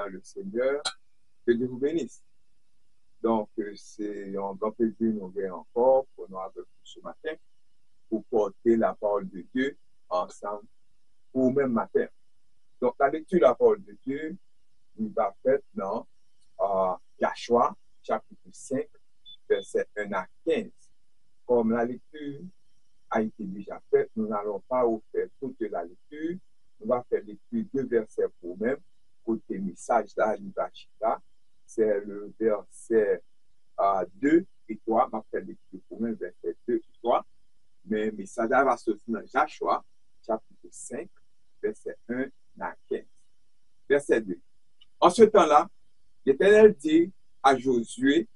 dans le Seigneur. Que Dieu vous bénisse. Donc, c'est un grand plaisir nous voir encore pour nous avec vous ce matin pour porter la parole de Dieu ensemble au même matin. Donc, la lecture de la parole de Dieu, il va faire dans Joshua, chapitre 5, verset 1 à 15. Comme la lecture a été déjà faite, nous n'allons pas vous faire toute la lecture. Nous allons faire lecture deux versets pour même. Côté message là, l'Ibachita, c'est le verset 2 et 3. Je vais faire lecture pour même, verset 2 et 3. Mais le message là va sortir dans Joshua, chapitre 5, verset 1 à 15. Verset 2. En ce temps-là, l'Éternel dit à Josué,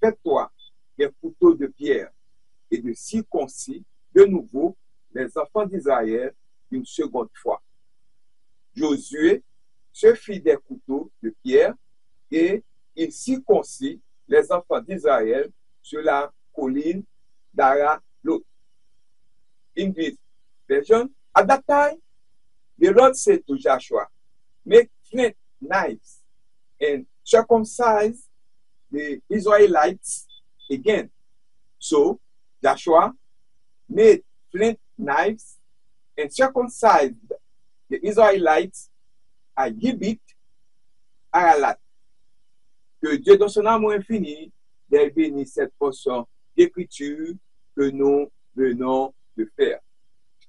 fais-toi des couteaux de pierre et de circoncis de nouveau les enfants d'Israël une seconde fois. Josué se fit des couteaux de pierre et il circoncit les enfants d'Israël sur la colline d'Aralot. English version. At that time, the Lord said to Joshua, make flint knives and circumcise the Israelites again. So Joshua made flint knives and circumcised the Israelites à Gibit, Aralat. Que Dieu, dans son amour infini, bénisse cette portion d'écriture que nous venons de faire.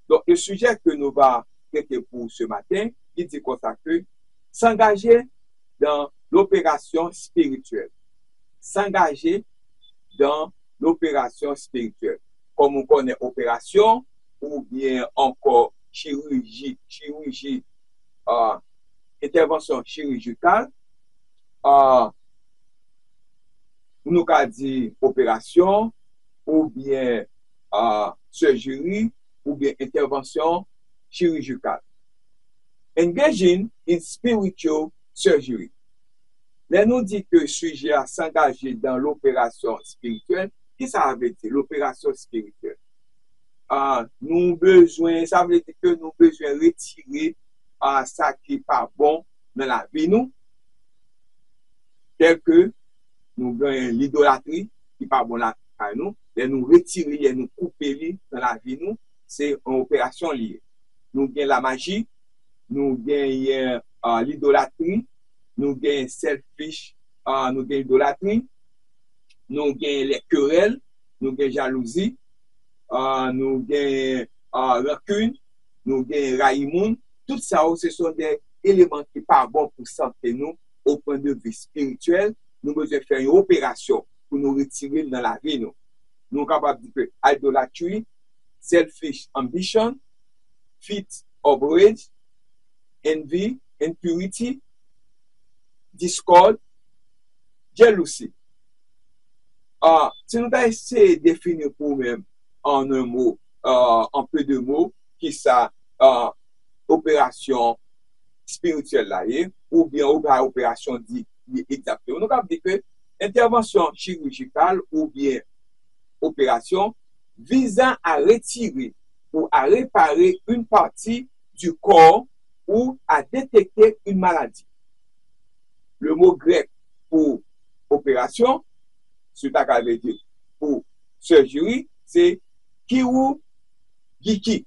Donc, le sujet que nous allons traiter pour ce matin, il dit consacré, s'engager dans l'opération spirituelle. S'engager dans l'opération spirituelle. Comme on connaît opération, ou bien encore chirurgie, intervention chirurgicale, nous avons dit opération, ou bien surgery, ou bien intervention chirurgicale. Engaging in spiritual surgery. Là, nous dit que le sujet à s'engager dans l'opération spirituelle. Qu'est-ce que ça veut dire, l'opération spirituelle? Nous besoin, ça veut dire que nous besoin retirer ça qui n'est pas bon dans la vie, nous, tel que nous gagnons l'idolâtrie qui n'est pas bon dans la vie, nous, et nous retirer et nous couper dans la vie, nous, c'est une opération liée. Nous gagnons la magie, nous gagnons l'idolâtrie, nous gagnons selfish, nous gagnons l'idolâtrie, nous gagnons les querelles, nous gagnons jalousie, nous gagnons rancune, nous gagnons raïmoun. Tout ça, ce sont des éléments qui ne sont pas bons pour santé nous au point de vue spirituel. Nous devons faire une opération pour nous retirer dans la vie. Nous sommes capables de dire idolâtrie, selfish ambition, fit of rage, envy, impurity, discord, jealousy. Si nous avons essayé de définir pour nous-mêmes en un mot, en peu de mots, qui ça, opération spirituelle là, ou bien opération dit exactement. Nous avons dit que intervention chirurgicale ou bien opération visant à retirer ou à réparer une partie du corps ou à détecter une maladie. Le mot grec pour opération, c'est à dire pour surgery, c'est chirurgie.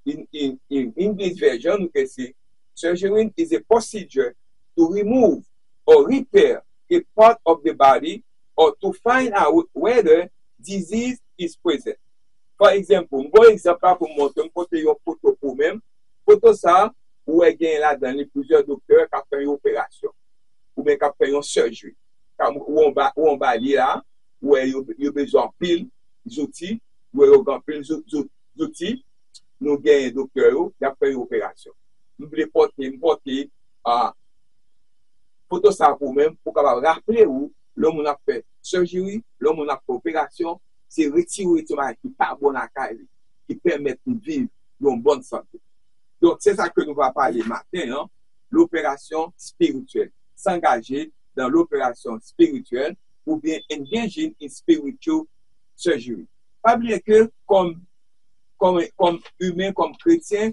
In English version, we can say surgery is a procedure to remove or repair a part of the body or to find out whether disease is present. For example, un bon exemple pour montrer un côté une photo pour même. Photo ça, où est gain là dans les plusieurs docteurs qui font une opération ou bien qui font une surgery. Où on va aller là, où il y a besoin de pile d'outils, où il y a besoin de d'outils. Nous gagnons docteur qui a fait une opération. Nous voulons porter photo ça pour même pour rappeler où l'homme a fait surgery, l'homme a fait opération, c'est retirer tout ce qui n'est pas bon à la qui permet de vivre dans bonne santé. Donc c'est ça que nous allons parler matin, hein? L'opération spirituelle, s'engager dans l'opération spirituelle ou bien engaging in spiritual surgery. Pas oublier que comme humain, comme chrétien,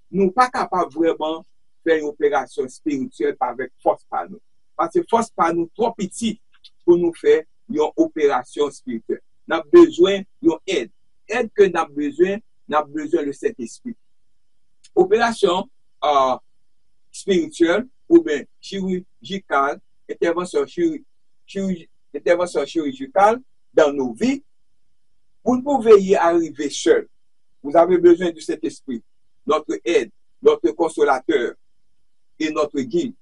nous ne sommes pas capables vraiment faire une opération spirituelle avec force par nous. Parce que force par nous trop petit pour nous faire une opération spirituelle. Nous avons besoin d'une aide. Aide que nous avons besoin de cet esprit. Opération spirituelle ou bien chirurgicale, intervention chirurgicale dans nos vies, vous ne pouvez y arriver seul. Vous avez besoin de cet esprit, notre aide, notre consolateur et notre guide.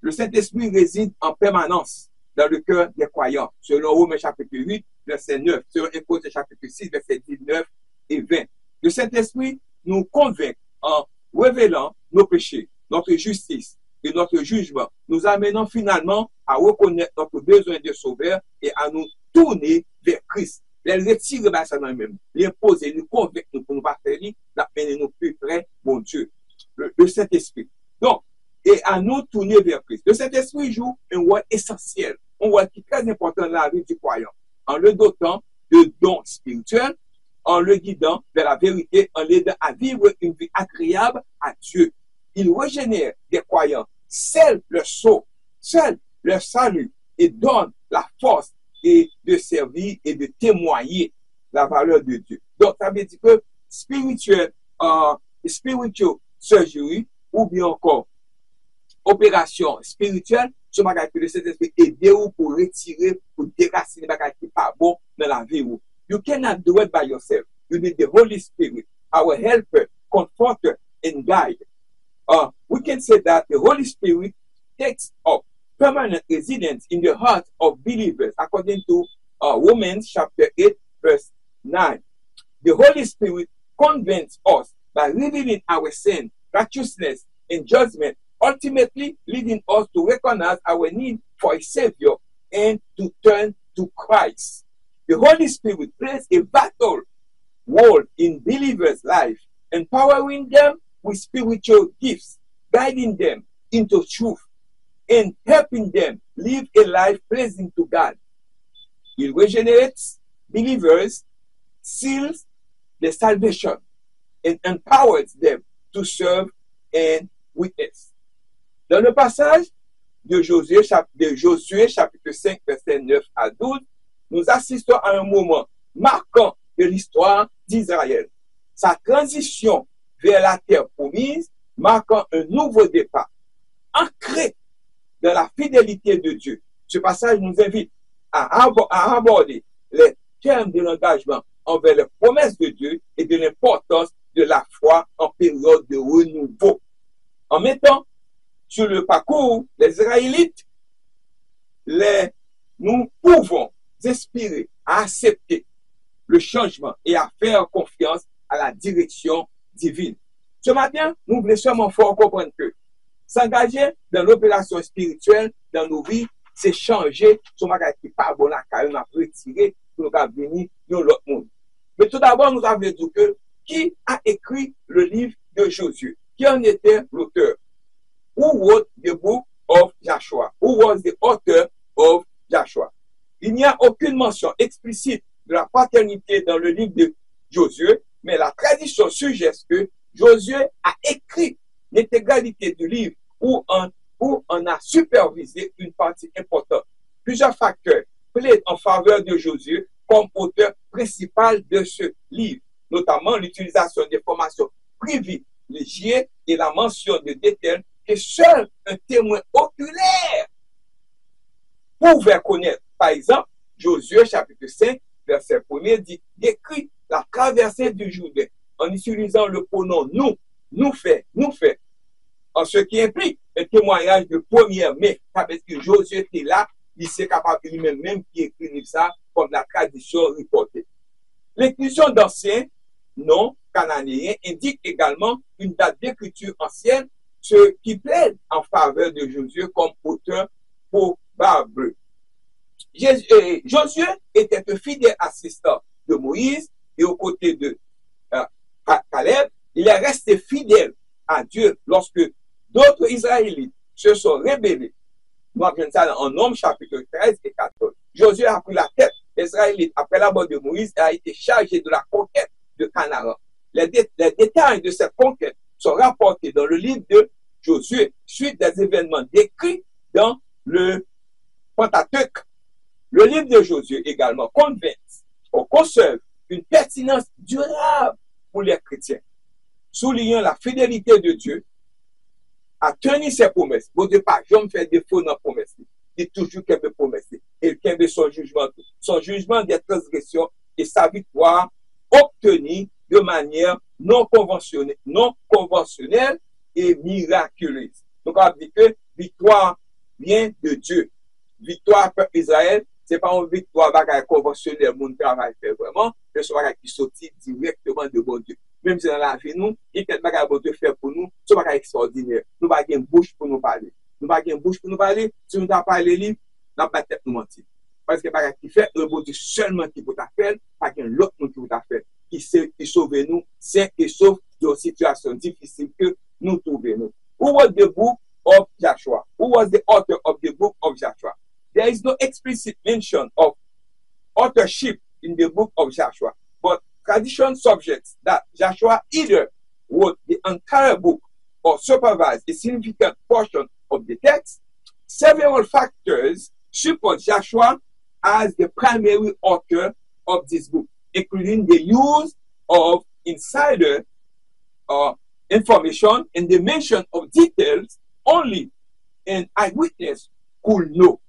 Le Saint-Esprit réside en permanence dans le cœur des croyants, selon Romains chapitre 8, verset 9, selon Hébreux chapitre 6, verset 19 et 20. Le Saint-Esprit nous convainc en révélant nos péchés, notre justice et notre jugement, nous amenant finalement à reconnaître notre besoin de sauveur et à nous tourner vers Christ. Elle retire ça dans nous-mêmes, l'imposer, nous convaincre pour nous pas faire, d'amener nous plus près, mon Dieu, le Saint-Esprit. Donc, et à nous tourner vers Christ. Le Saint-Esprit joue un rôle essentiel, un rôle qui est très important dans la vie du croyant, en le dotant de dons spirituels, en le guidant vers la vérité, en l'aidant à vivre une vie agréable à Dieu. Il régénère des croyants, scelle leur saut, scelle leur salut et donne la force et de servir et de témoigner la valeur de Dieu. Donc, ça veut dire que spiritual surgery ou bien encore opération spirituelle, ce bagage que le Saint-Esprit aide ou pour retirer, pour déraciner les bagages qui pas bon dans la vie. You cannot do it by yourself. You need the Holy Spirit, our helper, comforter, and guide. We can say that the Holy Spirit takes up permanent residence in the heart of believers, according to Romans chapter 8, verse 9. The Holy Spirit convinces us by revealing our sin, righteousness, and judgment, ultimately leading us to recognize our need for a Savior and to turn to Christ. The Holy Spirit plays a vital role in believers' life, empowering them with spiritual gifts, guiding them into truth, and helping them live a life pleasing to God. Il regenerates believers, seals their salvation, and empowers them to serve and witness. Dans le passage de Josué chapitre 5, verset 9 à 12, nous assistons à un moment marquant de l'histoire d'Israël. Sa transition vers la terre promise, marquant un nouveau départ, ancré dans la fidélité de Dieu. Ce passage nous invite à aborder les termes de l'engagement envers les promesses de Dieu et de l'importance de la foi en période de renouveau. En mettant sur le parcours des Israélites, nous pouvons inspirer à accepter le changement et à faire confiance à la direction divine. Ce matin, nous voulons seulement fort comprendre que s'engager dans l'opération spirituelle dans nos vies, c'est changer son bagage qui pas bon la carrière, nous retirer pour nous venir dans l'autre monde. Mais tout d'abord, nous avons dit que qui a écrit le livre de Josué? Qui en était l'auteur? Who wrote the book of Joshua? Who was the author of Joshua? Il n'y a aucune mention explicite de la paternité dans le livre de Josué, mais la tradition suggère que Josué a écrit l'intégralité du livre où on a supervisé une partie importante. Plusieurs facteurs plaident en faveur de Josué comme auteur principal de ce livre, notamment l'utilisation des formations privilégiées et la mention de détails que seul un témoin oculaire pouvait connaître. Par exemple, Josué chapitre 5, verset 1er décrit la traversée du Jourdain en utilisant le pronom nous fait, en ce qui implique un témoignage de première main. Parce que Josué était là, il s'est capable lui-même qui écrit ça comme la tradition reportée. L'inclusion d'anciens noms cananéens indique également une date d'écriture ancienne, ce qui plaide en faveur de Josué comme auteur probable. Josué était un fidèle assistant de Moïse et aux côtés de Caleb, il est resté fidèle à Dieu lorsque d'autres Israélites se sont rébellés. Nous avons ça en Nombres chapitre 13 et 14. Josué a pris la tête des Israélites après la mort de Moïse et a été chargé de la conquête de Canaan. Les détails de cette conquête sont rapportés dans le livre de Josué, suite des événements décrits dans le Pentateuque. Le livre de Josué également conserve une pertinence durable pour les chrétiens, soulignant la fidélité de Dieu à tenir ses promesses. Bon Dieu, pas jamais fait défaut dans la promesse. Il est toujours qu'il veut promesse. Et qu'il veut son jugement des transgressions et sa victoire obtenue de manière non conventionnelle et miraculeuse. Donc, on a dit que victoire vient de Dieu. Victoire peuple Israël, c'est pas une victoire conventionnelle, mon travail fait vraiment, mais c'est un qui sortit directement de bon Dieu. Même si dans la vie, nous, il y a quelque chose que Dieu fait pour nous, c'est pas extraordinaire. Nous n'avons pas une bouche pour nous parler. Nous n'avons pas une bouche pour nous parler. Si nous n'avons pas parlé livre, nous n'avons pas tête nous mentir. Parce que par qui fait le bon Dieu seulement qui peut faire, pas qu'un autre qui peut faire, qui sauve nous, c'est qui sauve de situations difficiles que nous trouvons. Who was the book of Joshua? Who was the author of the book of Joshua? There is no explicit mention of authorship in the book of Joshua, but tradition suggests that Joshua either wrote the entire book or supervised a significant portion of the text. Several factors support Joshua as the primary author of this book, including the use of insider information and the mention of details only an eyewitness could know.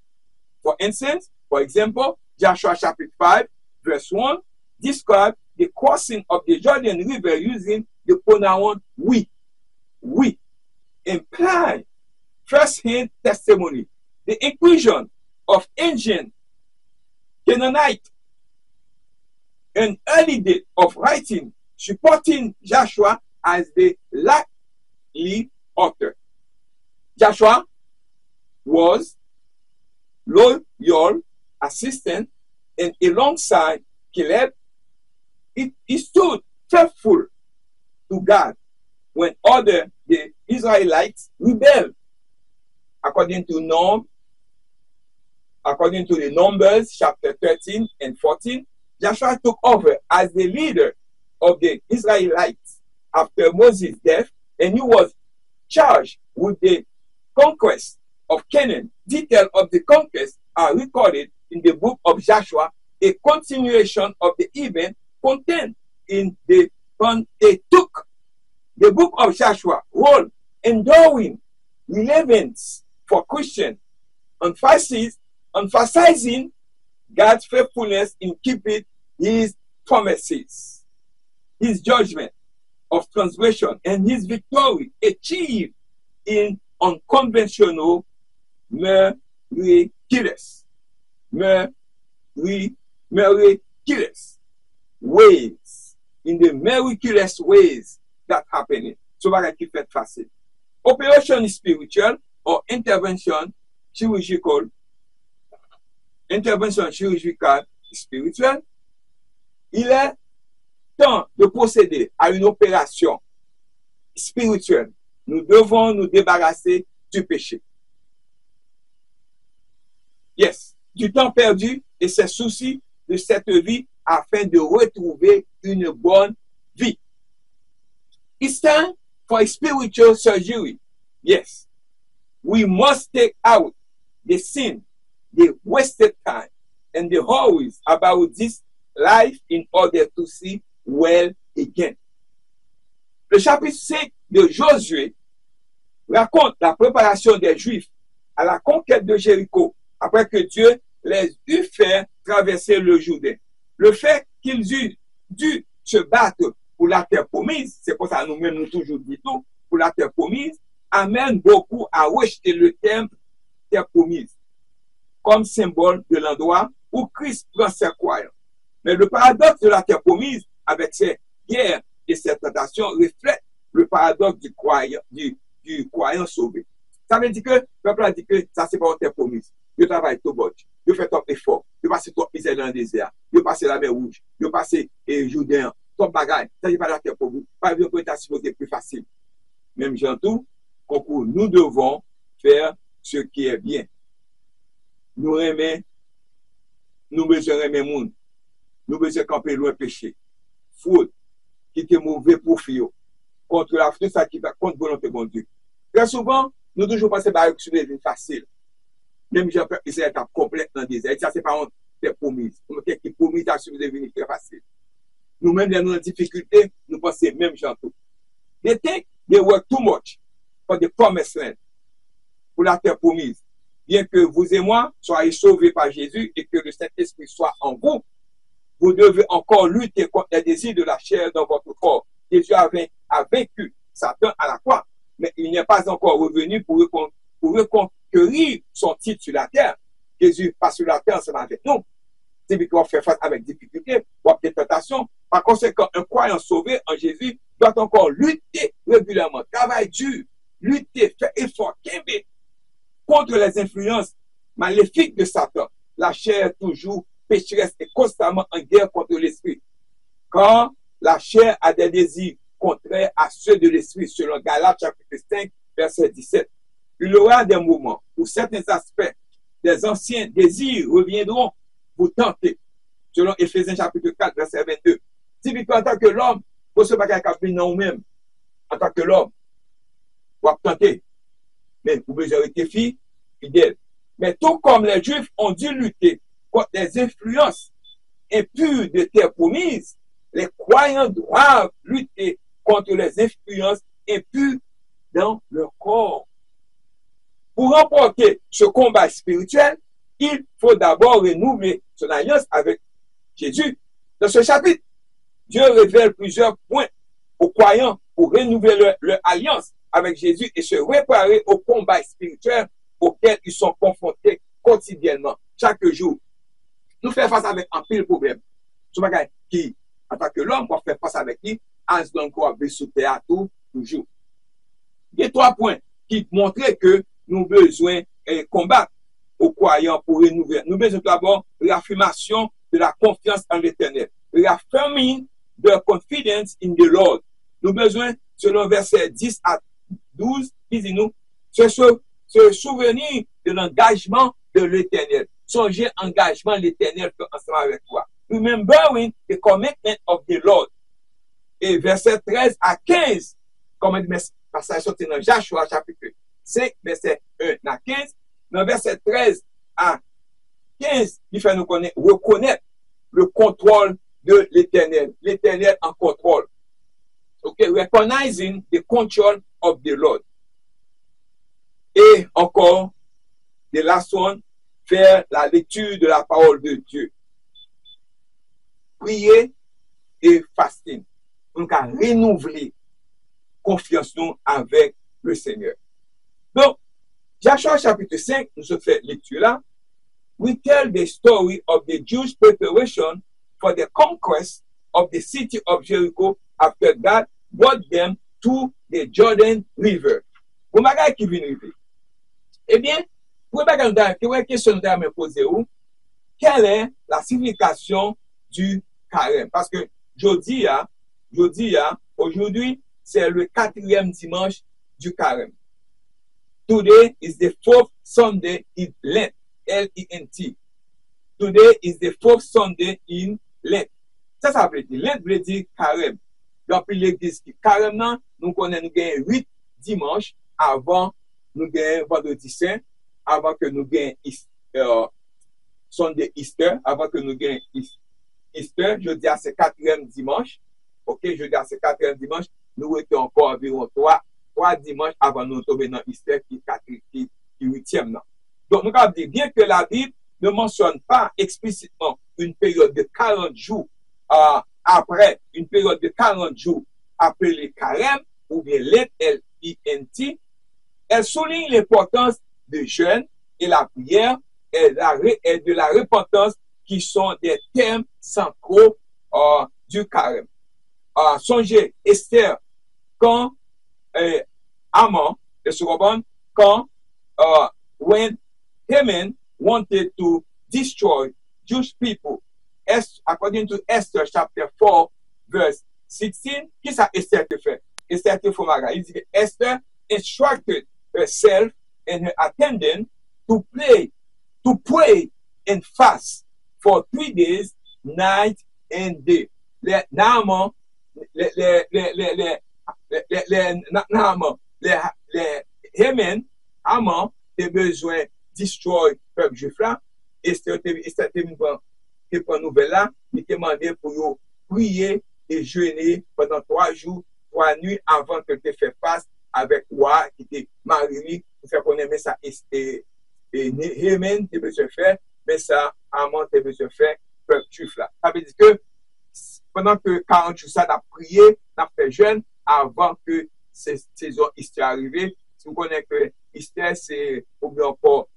For example, Joshua chapter 5, verse 1 describes the crossing of the Jordan River using the pronoun we, implying first-hand testimony. The inclusion of ancient Canaanite, an early date of writing supporting Joshua as the likely author. Joshua was loyal assistant, and alongside Caleb, he stood faithful to God when the Israelites rebelled. According to the Numbers chapter 13 and 14, Joshua took over as the leader of the Israelites after Moses' death, and he was charged with the conquest of Canaan. Details of the conquest are recorded in the book of Joshua, a continuation of the event contained in the Pentateuch. The book of Joshua role endowing relevance for Christians, emphasizing God's faithfulness in keeping his promises, his judgment of transgression, and his victory achieved in unconventional miraculous ways, in the miraculous ways that happening. So what I keep it facile. Operation spiritual or intervention chirurgical spirituelle, il est temps de procéder à une opération spirituelle. Nous devons nous débarrasser du péché. Yes, du temps perdu et ses soucis de cette vie afin de retrouver une bonne vie. It's time for a spiritual surgery. Yes, we must take out the sin, the wasted time, and the worries about this life in order to see well again. Le chapitre 5 de Josué raconte la préparation des Juifs à la conquête de Jéricho après que Dieu les eut fait traverser le Jourdain. Le fait qu'ils eurent dû se battre pour la terre promise, c'est pour ça que nous-mêmes nous toujours dit tout, pour la terre promise, amène beaucoup à rejeter le terme terre promise comme symbole de l'endroit où Christ prend ses croyants. Mais le paradoxe de la terre promise avec ses guerres et ses tentations reflète le paradoxe du croyant sauvé. Ça veut dire que le peuple a dit que ça c'est pas une terre promise. Je travaille tout bon. Je fais top effort. Je passe top misère dans le désert. Je passe la mer rouge. Je passe Jourdain. Top bagaille. Ça c'est pas la terre promise. Pas une présentation plus facile. Même j'entends concours, nous devons faire ce qui est bien. Nous besoin aimer monde. Nous besoin camper loin péché. Faute qui était mauvais profit contre la faute ça qui va contre volonté bon Dieu. Très souvent, nous toujours pensons que c'est facile. Même j'ai peur que c'est complet dans le désert. Ça, c'est pas honte, c'est promis. Quelqu'un qui promis à suivre devenir très facile. Nous-mêmes, dans nos difficultés, nous pensons même genre tout. They think they work too much for the promised land, pour la terre promise. Bien que vous et moi soyez sauvés par Jésus et que le Saint-Esprit soit en vous, vous devez encore lutter contre les désirs de la chair dans votre corps. Jésus a vaincu Satan à la croix, mais il n'est pas encore revenu pour reconquérir son titre sur la terre. Jésus passe sur la terre ensemble avec nous. C'est qu'on fait face avec difficulté ou avec des tentations. Par conséquent, un croyant sauvé en Jésus doit encore lutter régulièrement, travailler dur, lutter, faire effort, contre les influences maléfiques de Satan. La chair toujours pécheresse et constamment en guerre contre l'esprit. Quand la chair a des désirs contraires à ceux de l'esprit, selon Galates chapitre 5, verset 17. Il y aura des moments où certains aspects des anciens désirs reviendront vous tenter, selon Éphésiens chapitre 4, verset 22. Typiquement, en tant que l'homme, vous ne pouvez pas nous-mêmes, en tant que l'homme, vous tenter. Mais vous pouvez rester fidèle. Mais tout comme les Juifs ont dû lutter contre les influences impures de terre promise, les croyants doivent lutter contre les influences impures dans leur corps. Pour remporter ce combat spirituel, il faut d'abord renouveler son alliance avec Jésus. Dans ce chapitre, Dieu révèle plusieurs points aux croyants pour renouveler leur alliance avec Jésus et se préparer au combat spirituel auquel ils sont confrontés quotidiennement, chaque jour. Nous faisons face avec un pile problème. Ce bagage qui, en tant que l'homme, qu'on fait face avec lui, en se donnant quoi, sous terre tout, toujours. Il y a 3 points qui montrent que nous avons besoin de combattre aux croyants pour renouveler. Nous avons besoin d'abord de l'affirmation de la confiance en l'Éternel. Reaffirming the confidence in the Lord. Nous avons besoin, selon verset 10 à 12, qui dit nous, se souvenir de l'engagement de l'Éternel. Songez engagement l'Éternel ensemble avec toi. Remembering the commitment of the Lord. Et verset 13 à 15, comme le passage sorti dans Joshua chapitre 5, verset 1 à 15. Dans verset 13 à 15, il fait nous reconnaître le contrôle de l'Éternel. L'Éternel en contrôle. Okay, recognizing the control of the Lord. Et encore, the last one, faire la lecture de la parole de Dieu. Prier et fasting. Donc, à renouveler confiance nous avec le Seigneur. Donc, Joshua chapitre 5, nous se fait lecture là. We tell the story of the Jews' preparation for the conquest of the city of Jericho after God brought them to the Jordan River. Vous m'avez qui vient arriver. Eh bien, pour une question que me poser où, quelle est la signification du carême? Parce que aujourd'hui, c'est le 4e dimanche du carême. Today is the 4th Sunday in Lent, L-E-N-T. Today is the 4th Sunday in Lent. Ça veut dire, Lent veut dire carême. Donc, l'église qui carême, nous connaissons 8 dimanches avant nous gagnons vendredi saint, avant que nous gagnons Sunday Easter, avant que nous gagnons Easter, je dis à ce 4e dimanche, ok, je dis à ce 4e dimanche, nous étions encore environ 3 dimanches avant nous tomber dans Easter qui est 8e. Donc, nous avons dit, bien que la Bible ne mentionne pas explicitement une période de 40 jours après, une période de 40 jours appelée carême, ou bien Lent, L-I-N-T, elle souligne l'importance du jeûne et la prière et de la repentance qui sont des thèmes centraux du carême. Songez, Esther, quand Haman, quand when Haman wanted to destroy Jewish people, according to Esther chapter 4, verse 16, qu'est-ce que Esther te fait? Esther te fait maga. Il dit que Esther instructed herself and her attendant to pray and fast for 3 days, night and day. Haman, Haman, te besoin destroy peuple juif là, et c'était une nouvelle là, il te demandé pour yo prier et jeûner pendant 3 jours, 3 nuits avant que tu fasses face avec roi qui était marié, pour faire connaître ça, et Haman te besoin faire, mais ça, Haman te besoin faire peuple juif là. Ça veut dire que pendant que 40 jours ça, tu as prié, tu as fait jeûne avant que ces saisons Esther arrivent. Si vous connaissez que Esther, c'est, ou bien encore,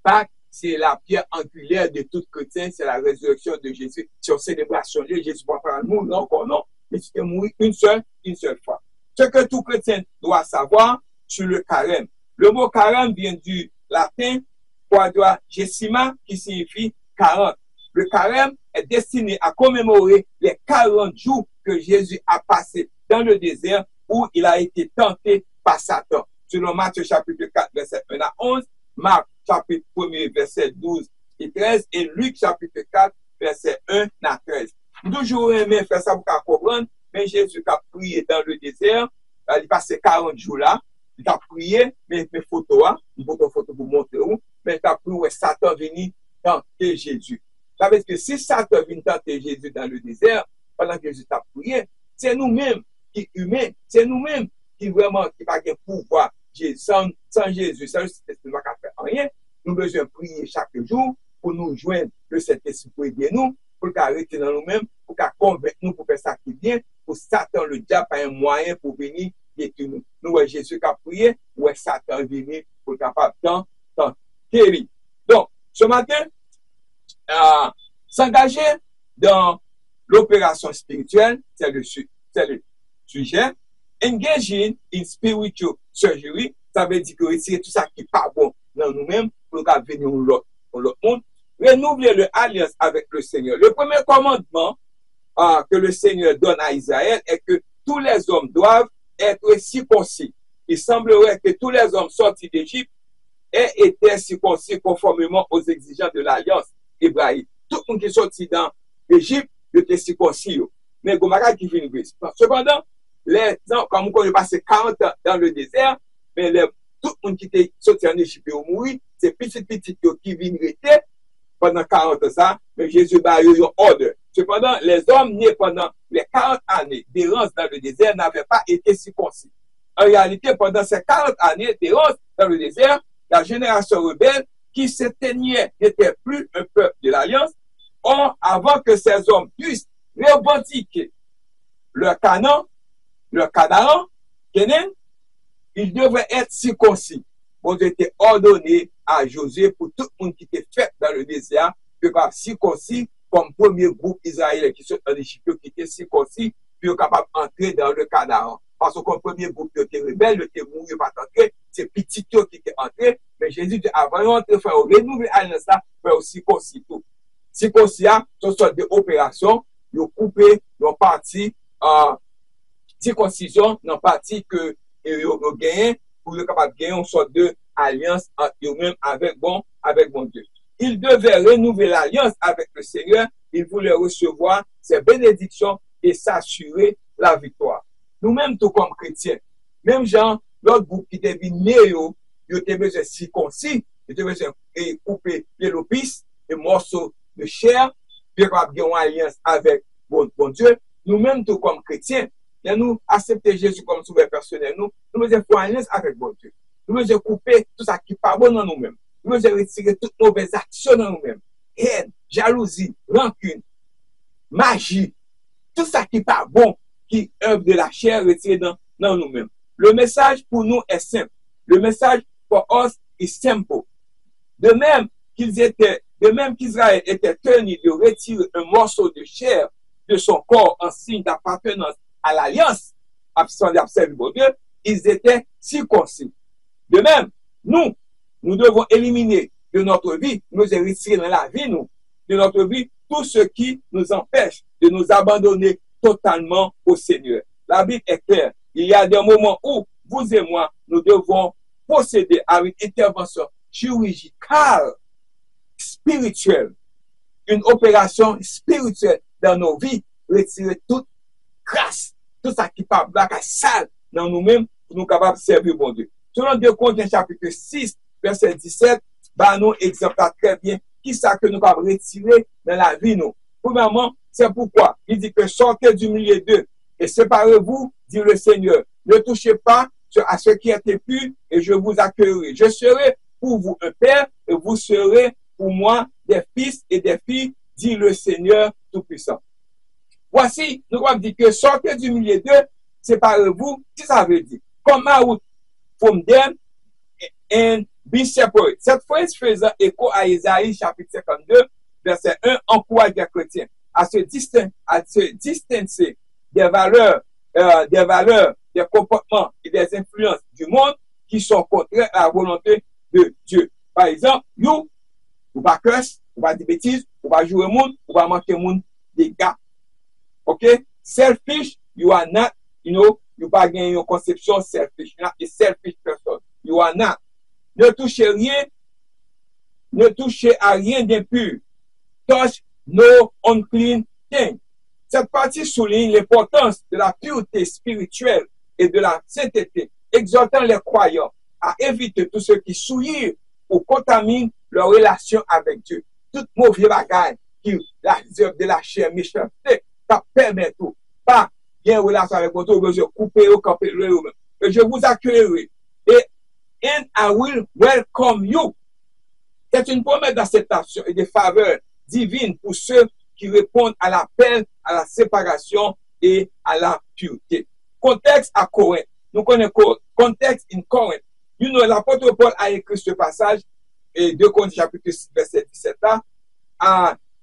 Pâques, c'est la pierre angulaire de tout chrétien, c'est la résurrection de Jésus. Si on célébration de Jésus, pas par nous, non, encore non, mais il est mort une seule fois. Ce que tout chrétien doit savoir sur le carême. Le mot carême vient du latin quadragesima, qui signifie 40. Le carême est destiné à commémorer les 40 jours que Jésus a passé dans le désert où il a été tenté par Satan. Selon Matthieu chapitre 4, verset 1 à 11, Marc chapitre 1, verset 12 et 13, et Luc chapitre 4, verset 1 à 13. Toujours aimé faire ça pour comprendre, mais Jésus a prié dans le désert, il passé 40 jours là, il a prié, mais mes photos, une photo pour montrer où, mais il a prié où Satan venu tenter Jésus. Ça veut dire que si Satan vient tenter Jésus dans le désert, pendant que Jésus a prié, c'est nous-mêmes qui humains, c'est nous-mêmes qui vraiment qui pas de pouvoir sans Jésus, sans le Saint-Esprit, nous ne pouvons pas faire rien. Nous avons besoin de prier chaque jour pour nous joindre le Saint-Esprit pour aider nous, pour arrêter dans nous-mêmes, pour convaincre nous pour faire ça qui vient, pour Satan, le diable, pas un moyen pour venir détruire nous. Nous voyons Jésus qui a prié, ou Satan venu pour être capable d'enterrer. Donc, ce matin, s'engager dans l'opération spirituelle, c'est le sujet. Engaging in spiritual surgery, ça veut dire que retirer tout ça qui n'est pas bon dans nous-mêmes pour venir l'autre monde. Renouveler l'alliance avec le Seigneur. Le premier commandement que le Seigneur donne à Israël est que tous les hommes doivent être circoncis. Il semblerait que tous les hommes sortis d'Égypte aient été circoncis conformément aux exigences de l'alliance hébraïque. Tout le monde qui est sorti d'Égypte était circoncis. Mais Gomara qui finit. Cependant, les gens, comme on a passé 40 ans dans le désert, mais tout le monde qui était sorti en Égypte ou mourir, c'est petit qui viennent rester pendant 40 ans ça, mais Jésus a eu un ordre. Cependant, les hommes nés pendant les 40 années d'errance dans le désert n'avaient pas été circoncis. En réalité, pendant ces 40 années d'errance dans le désert, la génération rebelle qui s'éteignait n'était plus un peuple de l'Alliance. Or, avant que ces hommes puissent revendiquer leur Canaan, ils devraient être circoncis. Bon, Dieu était ordonné à Josué pour tout le monde qui était fait dans le désert, que par circoncis comme premier groupe israélien qui sont en Égypte, qui était circoncis, puis capable d'entrer dans le Canaan. Parce que comme premier groupe qui était rebelle, qui était mouru, pas entrer, c'est petit qui était entré, mais Jésus dit avant d'entrer, faire renouveler alliance ça, faire circoncis tout. Circoncis, ce sont des opérations, ils ont coupé, ils ont parti, circoncision dans partie que vous gagnez pour le capable de gagner une sorte de alliance entre eux-mêmes avec bon Dieu. Il devait renouveler l'alliance avec le Seigneur, il voulait recevoir ses bénédictions et s'assurer la victoire. Nous-mêmes, tout comme chrétiens, même gens, l'autre groupe qui était venu, ils étaient besoin de circoncis, ils étaient besoin de couper les lopis, les morceaux de chair, puis capable de gagner une alliance avec bon Dieu. Nous-mêmes, tout comme chrétiens, et nous accepter Jésus comme sauveur personnel, nous devons faire une alliance avec bon Dieu. Nous devons couper tout ça qui n'est pas bon dans nous-mêmes. Nous devons retirer toutes mauvaises actions dans nous-mêmes. Haine, jalousie, rancune, magie, tout ça qui n'est pas bon, qui œuvre de la chair, retirer dans nous-mêmes. Le message pour nous est simple. Le message pour us est simple. De même qu'Israël était tenu de retirer un morceau de chair de son corps en signe d'appartenance à l'alliance, ils étaient circoncis. De même, nous devons éliminer de notre vie, nous retirer dans la vie, de notre vie, tout ce qui nous empêche de nous abandonner totalement au Seigneur. La Bible est claire. Il y a des moments où vous et moi, nous devons procéder à une intervention chirurgicale, spirituelle, une opération spirituelle dans nos vies, retirer toute grâce, tout ça qui parle blague, sale dans nous-mêmes, pour nous capables de servir bon Dieu. Selon 2 Corinthiens chapitre 6, verset 17, bah, nous exemplons très bien qui ça que nous avons retiré dans la vie, nous. Premièrement, c'est pourquoi il dit que sortez du milieu d'eux et séparez-vous, dit le Seigneur. Ne touchez pas à ce qui est impur et je vous accueillerai. Je serai pour vous un père et vous serez pour moi des fils et des filles, dit le Seigneur Tout-Puissant. Voici, nous avons dit que sortez du milieu d'eux, séparez-vous. Qu'est-ce que ça veut dire? Come out from them and be separate. Cette phrase faisant écho à Isaïe chapitre 52, verset 1, encourage les chrétiens à se distancer des valeurs, des comportements et des influences du monde qui sont contraires à la volonté de Dieu. Par exemple, vous pas curse, vous pas dire bêtises, vous pas jouer monde, vous pas manquer monde des gars. OK? Selfish, you are not, you pas gagner une conception selfish. You're not a selfish person. You are not. Ne touchez à rien d'impur. Touch no unclean thing. Cette partie souligne l'importance de la pureté spirituelle et de la sainteté, exhortant les croyants à éviter tout ce qui souille ou contamine leur relation avec Dieu. Toute mauvaise bagaille qui la de la chair méchanceté, ça permet tout. Pas bien relation avec votre besoin, couper ou camper le et je vous accueillerai. And I will welcome you. C'est une promesse d'acceptation et de faveur divine pour ceux qui répondent à l'appel, à la séparation et à la pureté. Contexte à Corinthe. Nous connaissons contexte in Corinth. L'apôtre Paul a écrit ce passage, et 2 Corinthiens chapitre 6, verset 17 là,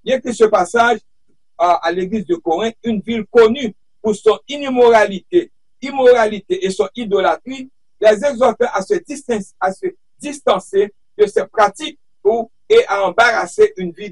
il a écrit ce passage à l'église de Corinthe, une ville connue pour son immoralité et son idolâtrie, les exhortant à se distancer de ces pratiques et à embrasser une vie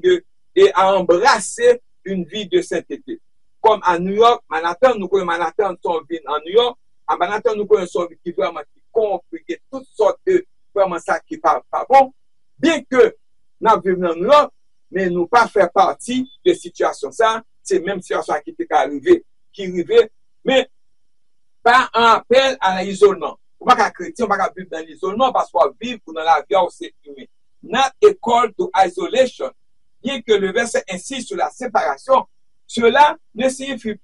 de sainteté. Comme à New York, Manhattan, nous connaissons Manhattan, son ville en New York. À Manhattan, nous connaissons son ville qui vraiment qui compliqué, toutes sortes de vraiment ça qui pas bon. Bien que nous vivons dans New York, mais nous pas faire partie de situation ça, c'est même situation qui est arrivée, mais pas un appel à l'isolement. On ne peut pas chrétien, on ne peut pas vivre dans l'isolement parce qu'on vit dans la vie où c'est humain. Not a call to isolation. Bien que le verset insiste sur la séparation, cela ne signifie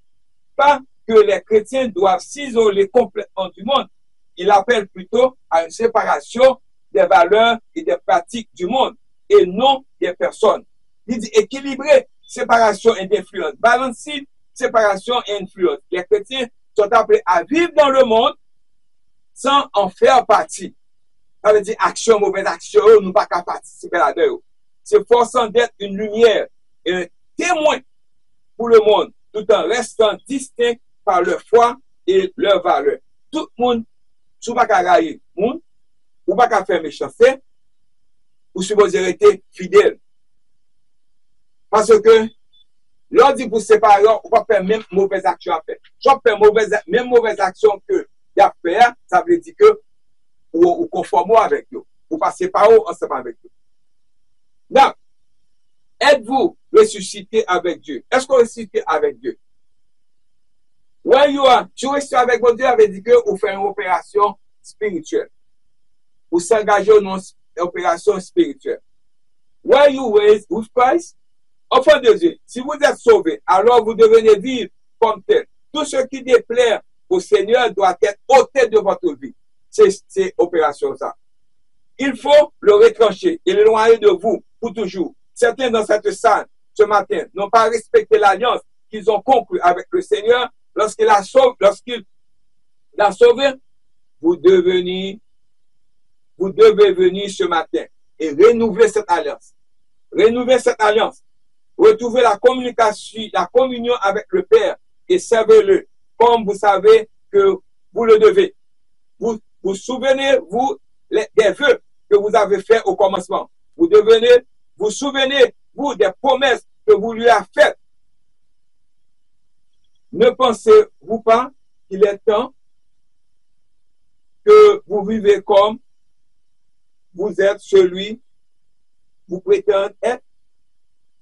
pas que les chrétiens doivent s'isoler complètement du monde. Il appelle plutôt à une séparation des valeurs et des pratiques du monde et non des personnes. Il dit équilibrer séparation et d'influence. Balancer séparation et influence. Les chrétiens sont appelés à vivre dans le monde sans en faire partie. Ça veut dire action, mauvaise action, nous pas qu'à participer là-dedans. C'est forçant d'être une lumière et un témoin pour le monde, tout en restant distinct par leur foi et leur valeur. Tout le monde, si vous ne pouvez pas railler le monde, ou pas qu'à faire méchanceté, ou supposé être fidèle. Parce que, l'on dit pour séparer, on va faire même mauvaise action à faire. Si on fait même mauvaise action que d'affaires, ça veut dire que ou conforme avec eux, ou passez par eux ensemble avec eux. Donc, êtes-vous ressuscité avec Dieu? Est-ce qu'on est ressuscité avec Dieu? When you are, tu ressuscité avec Dieu, avait dit que vous faites une opération spirituelle. Vous s'engagez dans une opération spirituelle. When you raised with Christ, enfant de Dieu, si vous êtes sauvé, alors vous devenez vivre comme tel. Tout ce qui déplaît au Seigneur doit être ôté de votre vie. C'est opération ça. Il faut le retrancher et l'éloigner de vous pour toujours. Certains dans cette salle, ce matin, n'ont pas respecté l'alliance qu'ils ont conclue avec le Seigneur lorsqu'il l'a sauvé. Vous devez venir ce matin et renouveler cette alliance. Renouveler cette alliance. Retrouver la communion avec le Père et servez-le comme vous savez que vous le devez. Vous souvenez-vous des vœux que vous avez faits au commencement. Vous souvenez-vous des promesses que vous lui avez faites. Ne pensez-vous pas qu'il est temps que vous vivez comme vous êtes celui vous prétendez être?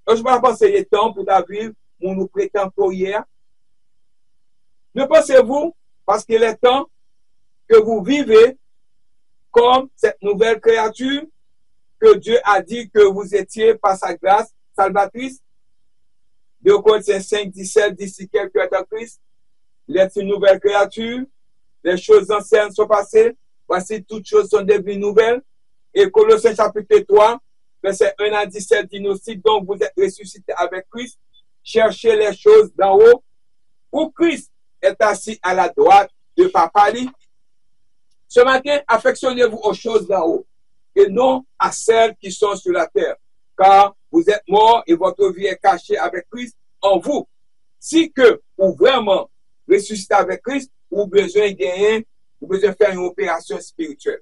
Je ne vais pas penser qu'il est temps pour vivre où nous prétendons hier. Ne pensez-vous, parce qu'il est temps que vous vivez comme cette nouvelle créature que Dieu a dit que vous étiez par sa grâce salvatrice. 2 Corinthiens 5, 17, d'ici quelques est en Christ, il est une nouvelle créature, les choses anciennes sont passées, voici toutes choses sont devenues nouvelles. Et Colossiens chapitre 3, verset 1 à 17 dit aussi, donc vous êtes ressuscités avec Christ, cherchez les choses d'en haut, où Christ est assis à la droite de Papa. Ce matin, affectionnez-vous aux choses d'en haut et non à celles qui sont sur la terre, car vous êtes morts et votre vie est cachée avec Christ en vous. Si que vous vraiment ressuscitez avec Christ, vous besoin de gagner, vous besoin de faire une opération spirituelle.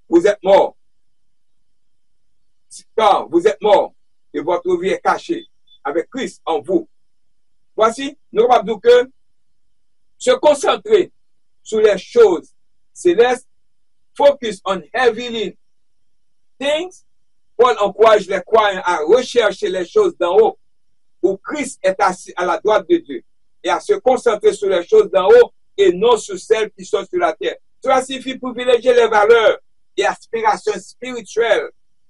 Vous êtes morts. Car vous êtes morts et votre vie est cachée avec Christ en vous. Voici, nous allons dire que se concentrer sur les choses célestes, focus on heavenly things. Paul encourage les croyants à rechercher les choses d'en haut, où Christ est assis à la droite de Dieu, et à se concentrer sur les choses d'en haut et non sur celles qui sont sur la terre. Cela signifie privilégier les valeurs et aspirations spirituelles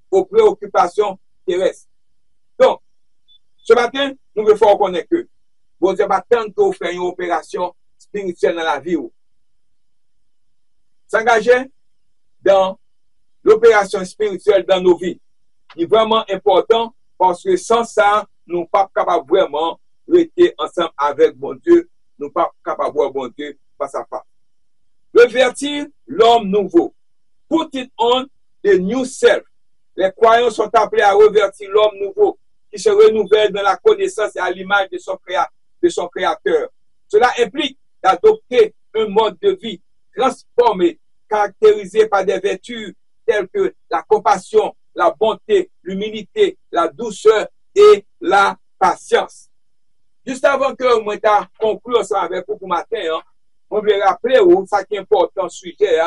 aux préoccupations terrestres. Donc, ce matin, nous devons reconnaître que vous devez attendre que vous fassiez une opération spirituelle dans la vie. S'engager dans l'opération spirituelle dans nos vies est vraiment important parce que sans ça, nous ne sommes pas capables vraiment d'être ensemble avec bon Dieu. Nous ne sommes pas capables de voir bon Dieu face à face. Revêtir l'homme nouveau. Put it on the new self. Les croyants sont appelés à revêtir l'homme nouveau qui se renouvelle dans la connaissance et à l'image de son créateur. Cela implique d'adopter un mode de vie transformé, caractérisé par des vertus telles que la compassion, la bonté, l'humilité, la douceur et la patience. Juste avant que moi conclure ça avec vous pour matin, on veut rappeler ça qui est important sujet,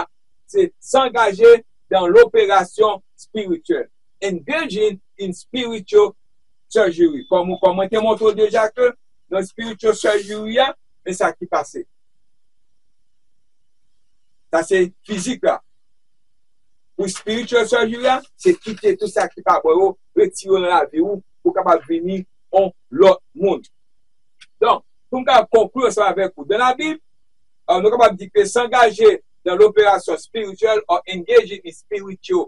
c'est s'engager dans l'opération spirituelle. Engaging in spiritual surgery. Comme on te montre déjà que dans spiritual surgery, c'est ça qui passe. Ça c'est physique là. Pour spiritual surgery, c'est quitter tout ça qui passe pour retirer dans la vie pour capable venir en l'autre monde. Donc, pour conclure ça avec vous, dans la Bible, nous sommes capables de dire que s'engager dans l'opération spirituelle ou engaging in spiritual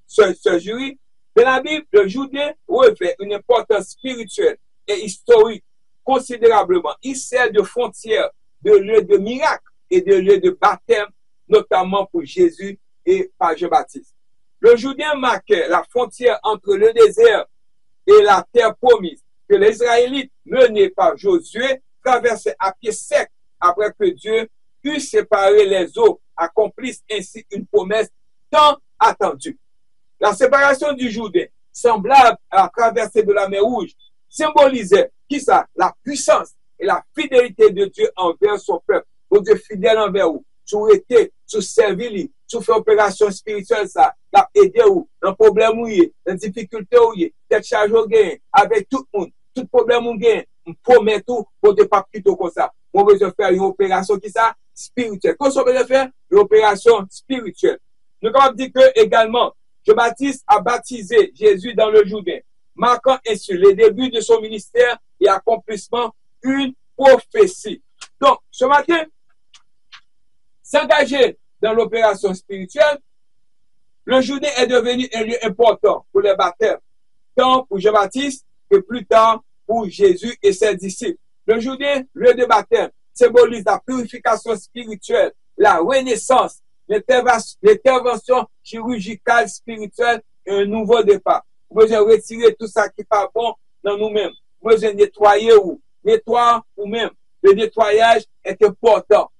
surgery, dans la Bible, le Judaïsme revêt une importance spirituelle et historique considérablement. Il sert de frontière, de lieu de miracle et de lieu de baptême, notamment pour Jésus et par Jean-Baptiste. Le Judaïsme marquait la frontière entre le désert et la terre promise que les Israélites, menés par Josué, traversaient à pied sec après que Dieu eut séparé les eaux, accomplissent ainsi une promesse tant attendue. La séparation du Jourdain, semblable à la traversée de la mer Rouge, symbolisait qui ça? La puissance et la fidélité de Dieu envers son peuple. Bon Dieu fidèle envers vous. Sous été, sous servi, sous fait opération spirituelle, ça, l'a aidé ou, dans problème ou y, dans difficulté ou y, tête charge ou gain, avec tout le monde, tout problème ou gain, on promet tout, pour ne pas plutôt comme ça. On veut faire une opération qui ça? Spirituelle. Qu'est-ce qu'on veut faire? Une opération spirituelle. Nous avons dit que également, Jean-Baptiste a baptisé Jésus dans le Jourdain, marquant ainsi le début de son ministère et accomplissement une prophétie. Donc, ce matin, s'engager dans l'opération spirituelle, le Jourdain est devenu un lieu important pour les baptêmes, tant pour Jean-Baptiste que plus tard pour Jésus et ses disciples. Le Jourdain, lieu de baptême, symbolise la purification spirituelle, la renaissance, l'intervention chirurgicale spirituelle et un nouveau départ. Vous devez retirer tout ça qui n'est pas bon dans nous-mêmes. Vous devez nettoyer ou même. Le nettoyage est important.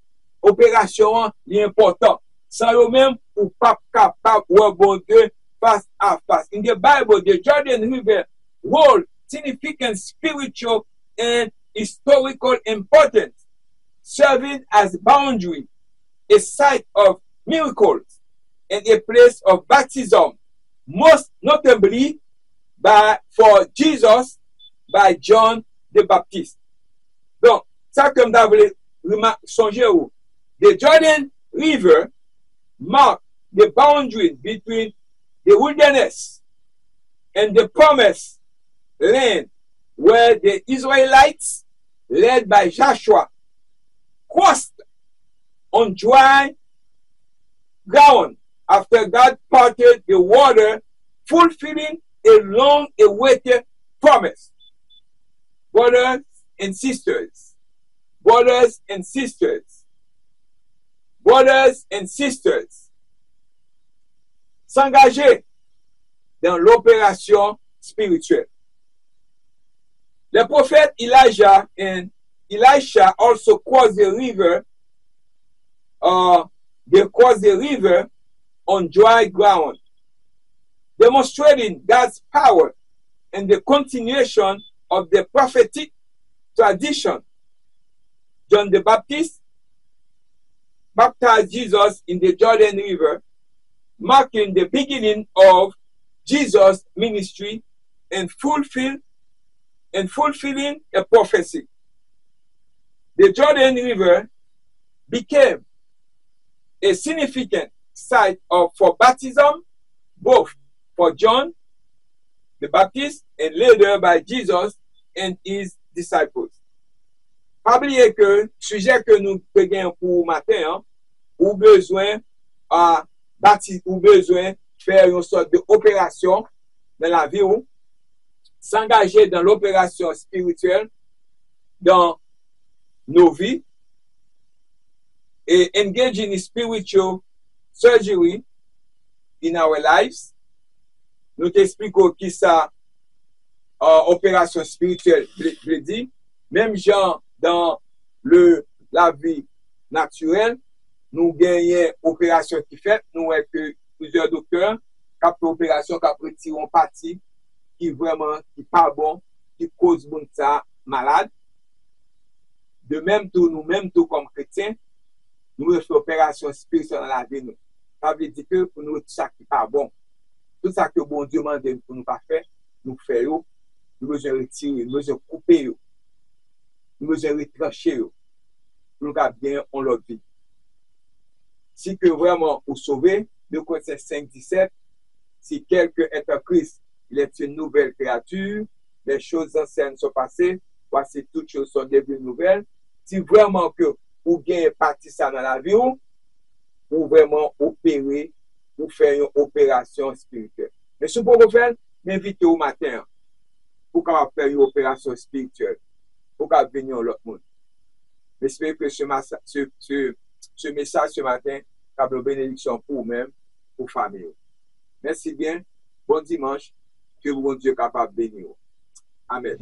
Opération est important. Sans eux-mêmes, ou pas capable de bon Dieu face à face. In the Bible, the Jordan River hold significant spiritual and historical importance, serving as boundary, a site of miracles, and a place of baptism, most notably for Jesus by John the Baptist. Donc, ça comme vous voulez songer où The Jordan River marked the boundary between the wilderness and the promised land where the Israelites, led by Joshua, crossed on dry ground after God parted the water, fulfilling a long-awaited promise. Brothers and sisters, brothers and sisters, brothers and sisters, s'engager dans l'opération spirituelle. The prophet Elijah and Elisha also crossed the river. They crossed the river on dry ground, demonstrating God's power and the continuation of the prophetic tradition. John the Baptist baptized Jesus in the Jordan River, marking the beginning of Jesus' ministry and fulfilling a prophecy. The Jordan River became a significant site for baptism, both for John the Baptist and later by Jesus and his disciples. Pas oublier que sujet que nous prenons pour matin, ou besoin ou besoin faire une sorte d'opération dans la vie, ou s'engager dans l'opération spirituelle dans nos vies et engage in spiritual surgery in our lives. Nous t'expliquons qui ça opération spirituelle veut dire. Même genre dans la vie naturelle, nous gagnons opération qui fait, nous avons que plusieurs docteurs qui ont opération qui retirent partie qui vraiment qui pas bon, qui cause bon ça malade. De même tout, nous-mêmes tout comme chrétiens, nous faisons opération spirituelle dans la vie. Ça veut dire que pour nous, tout ça qui pas bon, tout ça que bon Dieu demande pour nous pas faire, nous faisons, nous besoin retirer, nous besoin couper, nous besoin retrancher, pour nous bien on leur vie. Si que vraiment vous sauvez, 2 Corinthiens 5:17, si quelqu'un est en Christ, il est une nouvelle créature, les choses anciennes sont passées, voici toutes choses sont devenues nouvelles. Si vraiment que vous gagnez partie ça dans la vie, ou vraiment opérer, ou faire une opération spirituelle. Mais si vous pouvez faire, m'invitez au matin pour faire une opération spirituelle, pour venir à l'autre monde. J'espère que ce message ce matin a une bénédiction pour vous-même, pour la famille. Merci bien. Bon dimanche. Que bon Dieu capable de bénir. Amen.